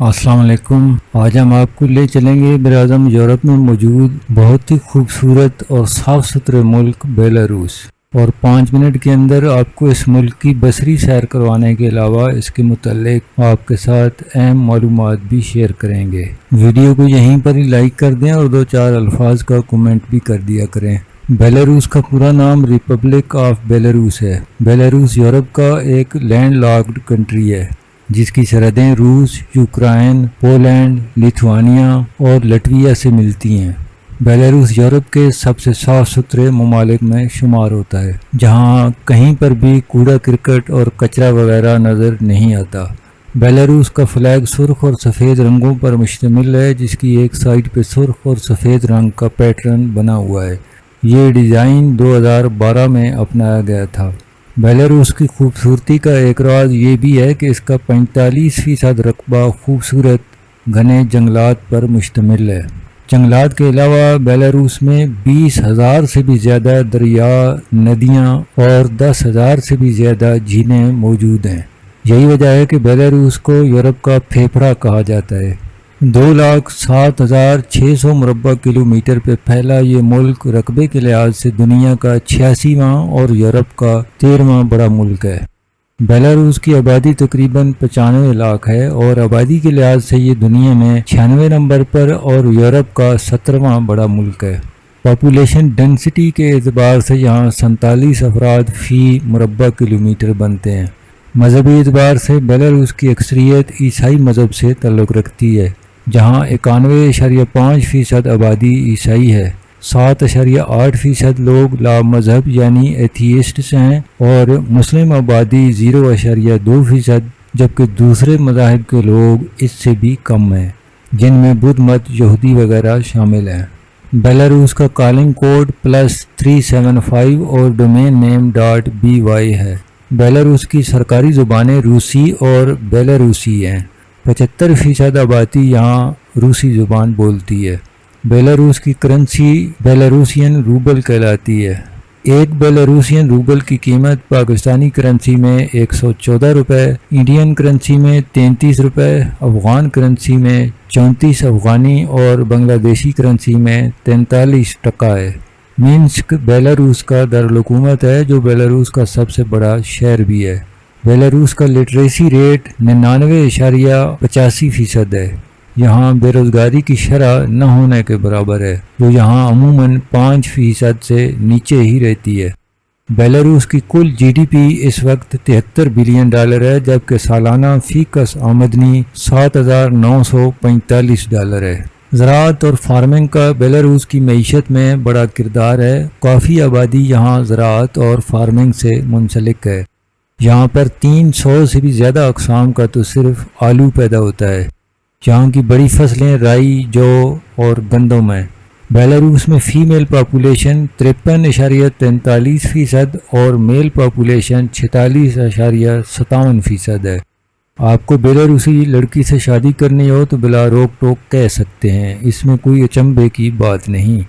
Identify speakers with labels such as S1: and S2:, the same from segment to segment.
S1: अस्सलाम वालेकुम। आज हम आपको ले चलेंगे बरआज़म यूरोप में मौजूद बहुत ही खूबसूरत और साफ़ सुथरे मुल्क बेलारूस, और 5 मिनट के अंदर आपको इस मुल्क की बसरी सैर करवाने के अलावा इसके मुताल्लिक आपके साथ अहम मालूमात भी शेयर करेंगे। वीडियो को यहीं पर ही लाइक कर दें और 2-4 अल्फाज का कमेंट भी कर दिया करें। बेलारूस का पूरा नाम रिपब्लिक ऑफ बेलारूस है। बेलारूस यूरोप का एक लैंड लॉक्ड कंट्री है जिसकी सरहदें रूस, यूक्रेन, पोलैंड, लिथुआनिया और लटविया से मिलती हैं। बेलारूस यूरोप के सबसे साफ़ सुथरे ममालिक में शुमार होता है, जहाँ कहीं पर भी कूड़ा करकट और कचरा वगैरह नज़र नहीं आता। बेलारूस का फ्लैग सुर्ख और सफ़ेद रंगों पर मुश्तमिल है, जिसकी एक साइड पे सुर्ख और सफ़ेद रंग का पैटर्न बना हुआ है। ये डिज़ाइन 2012 में अपनाया गया था। बेलारूस की खूबसूरती का एक राज ये भी है कि इसका 45% रकबा खूबसूरत घने जंगलात पर मुश्तमिल है। जंगलात के अलावा बेलारूस में 20,000 से भी ज़्यादा दरिया, नदियाँ और 10,000 से भी ज़्यादा झीलें मौजूद हैं। यही वजह है कि बेलारूस को यूरोप का फेफड़ा कहा जाता है। 2,07,600 मुरब्बा किलोमीटर पे फैला ये मुल्क रकबे के लिहाज से दुनिया का 86वां और यूरोप का 13वां बड़ा मुल्क है। बेलारूस की आबादी तकरीबन 95 लाख है और आबादी के लिहाज से ये दुनिया में 96 नंबर पर और यूरोप का 17वां बड़ा मुल्क है। पॉपुलेशन डेंसिटी के एतबार से यहाँ 47 अफराद फ़ी मुरब्बा किलोमीटर बनते हैं। मजहबी एतबार से बेलारूस की अक्सरियत ईसाई मज़हब से ताल्लुक़ रखती है, जहाँ 91.5% आबादी ईसाई है। 7.8% लोग ला मजहब यानी एथियस्ट्स हैं और मुस्लिम आबादी 0.2%, जबकि दूसरे मज़ाहिब के लोग इससे भी कम हैं, जिनमें बुद्ध मत, यहूदी वगैरह शामिल हैं। बेलारूस का कॉलिंग कोड +375 और डोमेन नेम .by है। बेलारूस की सरकारी ज़ुबानें रूसी और बेलारूसी हैं। 75% आबादी यहाँ रूसी ज़ुबान बोलती है। बेलारूस की करेंसी बेलारूसियन रूबल कहलाती है। एक बेलारूसियन रूबल की कीमत पाकिस्तानी करेंसी में 114 रुपये, इंडियन करेंसी में 33 रुपये, अफ़गान करेंसी में 34 अफ़गानी और बांग्लादेशी करेंसी में 43 टका है। मिन्स्क बेलारूस का दारुल-हुकूमत है, जो बेलारूस का सबसे बड़ा शहर भी है। बेलारूस का लिटरेसी रेट 99.85% है। यहाँ बेरोज़गारी की शरह न होने के बराबर है, जो यहाँ अमूमन 5% से नीचे ही रहती है। बेलारूस की कुल जीडीपी इस वक्त $73 बिलियन है, जबकि सालाना फ़ीकस आमदनी $7,945 है। ज़राअत और फार्मिंग का बेलारूस की मईशत में बड़ा किरदार है। काफ़ी आबादी यहाँ ज़राअत और फार्मिंग से मुंसलिक है। यहाँ पर 300 से भी ज़्यादा अक़साम का तो सिर्फ आलू पैदा होता है। यहाँ की बड़ी फसलें राई, जौ और गंदम है। बेलारूस में फ़ीमेल पॉपुलेशन 53.43% और मेल पॉपुलेशन 46.57% है। आपको बेलारूसी लड़की से शादी करनी हो तो बिला रोक टोक कह सकते हैं, इसमें कोई अचंभे की बात नहीं।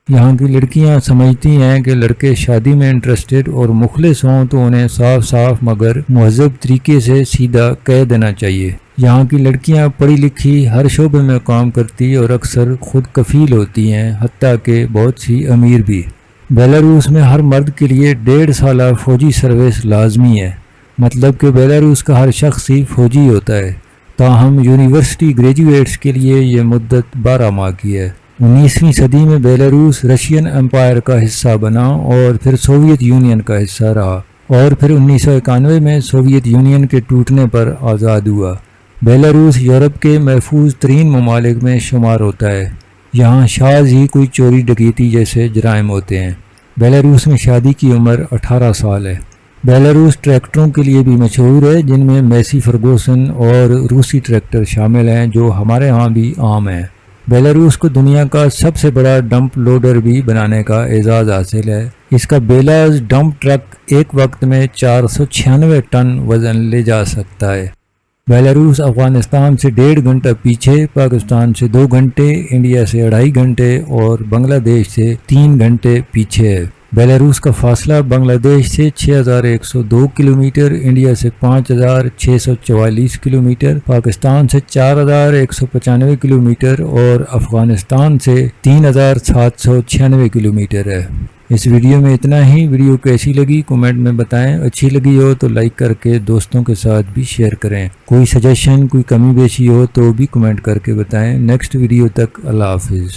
S1: यहाँ की लड़कियाँ समझती हैं कि लड़के शादी में इंटरेस्टेड और मुखलिस हों तो उन्हें साफ साफ मगर मुहज़्ज़ब तरीके से सीधा कह देना चाहिए। यहाँ की लड़कियाँ पढ़ी लिखी, हर शोबे में काम करती और अक्सर खुद कफ़ील होती हैं, हत्ता कि बहुत सी अमीर भी। बेलारूस में हर मर्द के लिए 1.5 साल फ़ौजी सर्विस लाजमी है, मतलब कि बेलारूस का हर शख्स ही फ़ौजी होता है। ताहम यूनिवर्सिटी ग्रेजुएट्स के लिए ये मुद्दत 12 माह की है। 19वीं सदी में बेलारूस रशियन एम्पायर का हिस्सा बना और फिर सोवियत यूनियन का हिस्सा रहा, और फिर 1991 में सोवियत यूनियन के टूटने पर आज़ाद हुआ। बेलारूस यूरोप के महफूज तरीन ममालिक में शुमार होता है। यहाँ शाज़ ही कोई चोरी डकैती जैसे जराइम होते हैं। बेलारूस में शादी की उम्र 18 साल है। बेलारूस ट्रैक्टरों के लिए भी मशहूर है, जिनमें मैसी फर्गूसन और रूसी ट्रैक्टर शामिल हैं, जो हमारे यहाँ भी आम हैं। बेलारूस को दुनिया का सबसे बड़ा डंप लोडर भी बनाने का एजाज़ हासिल है। इसका बेलाज डंप ट्रक एक वक्त में 496 टन वज़न ले जा सकता है। बेलारूस अफ़गानिस्तान से 1.5 घंटा पीछे, पाकिस्तान से 2 घंटे, इंडिया से 2.5 घंटे और बांग्लादेश से 3 घंटे पीछे है। बेलारूस का फासला बांग्लादेश से 6102 किलोमीटर, इंडिया से 5644 किलोमीटर, पाकिस्तान से 4195 किलोमीटर और अफगानिस्तान से 3796 किलोमीटर है। इस वीडियो में इतना ही। वीडियो कैसी लगी कमेंट में बताएं। अच्छी लगी हो तो लाइक करके दोस्तों के साथ भी शेयर करें। कोई सजेशन, कोई कमी बेशी हो तो भी कमेंट करके बताएं। नेक्स्ट वीडियो तक अल्लाह हाफिज़।